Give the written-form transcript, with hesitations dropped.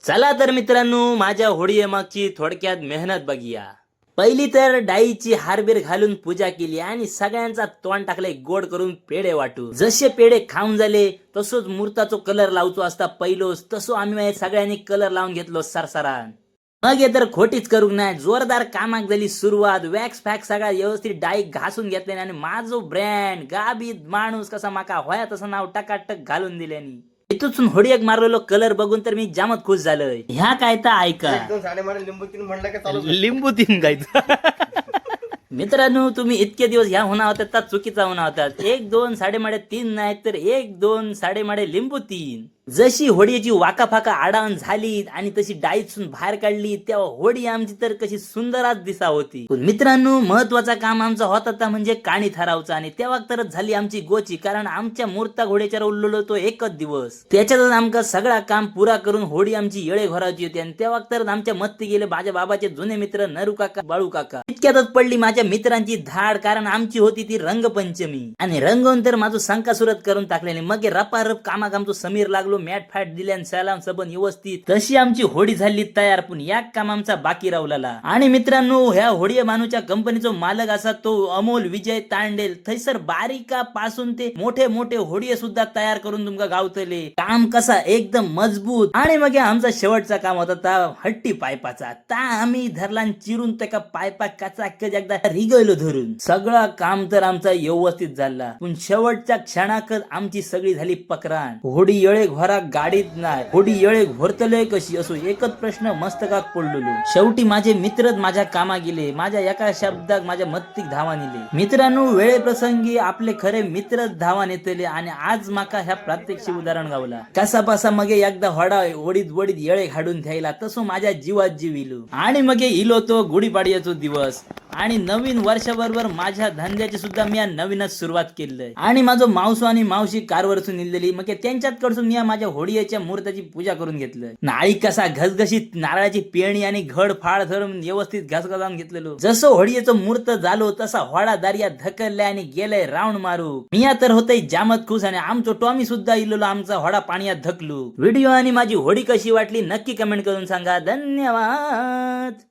चला तर मित्रांनो, माझ्या होळी मागची थोडक्यात मेहनत बघूया. पहिली तर डाईची हारबीर घालून पूजा केली आणि सगळ्यांचा तोंड टाकले गोड करून पेढे वाटू. जसे पेढे खाऊन झाले तसोच मूर्ताचो कलर लावतो असता पहिलोच तसो आम्ही सगळ्यांनी कलर लावून घेतलो सरसरान. मग हे तर खोटीच करू नाही, जोरदार कामाक झाली सुरुवात. वॅक्स फॅक्स सगळा व्यवस्थित डाई घासून घेतले आणि माझो ब्रँड गाबीत माणूस कसा माका होया तसं नाव टकाटक घालून दिल्यानी. इथून होडीक मारलेलो कलर बघून तर मी जामच खुश झालोय. ह्या काय तर ऐका, लिंबू तीन गायचं. मित्रांनो, तुम्ही इतके दिवस ह्या होणार होत्या तर चुकीचा होणार होतात. 1 2 साडेमाडे 3 नाही तर 1 2 साडेमाडे लिंबू 3. जशी होडीची वाकाफाका आडावण झाली आणि तशी डाईतून बाहेर काढली तेव्हा होडी आमची तर कशी सुंदरच दिसा होती. पण मित्रांनो, महत्वाचा काम आमचा होता म्हणजे काणी ठरावचा. आणि तेव्हा तरच झाली आमची गोची, कारण आमच्या मूर्ता घोड्याच्या उरलेलो तो एकच दिवस. त्याच्यातच आमका सगळा काम पुरा करून होडी आमची येळे घोरायची होती. आणि तेव्हा तर आमच्या मत्ती गेले माझ्या बाबाचे जुने मित्र नरू काका बाळू काका. इतक्यातच पडली माझ्या मित्रांची धाड, कारण आमची होती ती रंगपंचमी. आणि रंगवून तर माझं संकासुरत करून टाकल्याने मग रपारप कामाक आमचं समीर लागलो. मॅट फॅट दिल्यान सलाम सबन व्यवस्थित तशी आमची होडी झाली तयार. पण या काम आमचा बाकी रावलेला. आणि मित्रांनो, ह्या होडी मानूच्या कंपनीचा मालक असा तो अमोल विजय तांडेल. थैसर बारीका पासून ते मोठे मोठे होडी सुद्धा तयार करून तुमका गावतले. काम कसा एकदम मजबूत. आणि मग आमचा शेवटचा काम होता ता हट्टी पायपाचा. ता आम्ही धरला चिरून त्या पायपा कचाकच एकदा रिगयलो धरून. सगळं काम तर आमचा व्यवस्थित झाला. पण शेवटच्या क्षणाकच आमची सगळी झाली पकरान. होडी येळे घोरा गाडीत नाही, होडी येळे घोरतले कशी असो एकच प्रश्न मस्तकात पडलेलो. शेवटी माझे मित्रच माझ्या कामा गेले. माझ्या एका शब्दात माझ्या मत्तीक धावा नेले. मित्रांनो, वेळे प्रसंगी आपले खरे मित्रच धावा नेतले. आणि आज माका ह्या प्रत्यक्ष उदाहरण गावला. कसा बसा मग एकदा होडा ओडीत वडीत येळे घाडून ठेवला तसो माझ्या जीवात जीव इलो. आणि मग इलो तो गुढीपाडव्याचो दिवस. आणि नवीन वर्षाबरोबर माझ्या धंद्याची सुद्धा मी नवीनच सुरुवात केली. आणि माझं मावसो आणि मावशी कारवरसून निघलेली. मग त्यांच्यात कडसून मी माझ्या होडीच्या मूर्ताची पूजा करून घेतलं. नाळी कसा घसघशीत नारळाची पेणी आणि घड फाळ धरून व्यवस्थित घसघसावून घेतलेलो. जसं होडीचं मूर्त झालो तसा होडा दारिया धकलल्या आणि गेलंय राऊंड मारू. मी तर होतय जामत खुश. आणि आमचो टॉमी सुद्धा इलेलो आमचा होडा पाण्यात धकलो. व्हिडिओ आणि माझी होडी कशी वाटली नक्की कमेंट करून सांगा. धन्यवाद.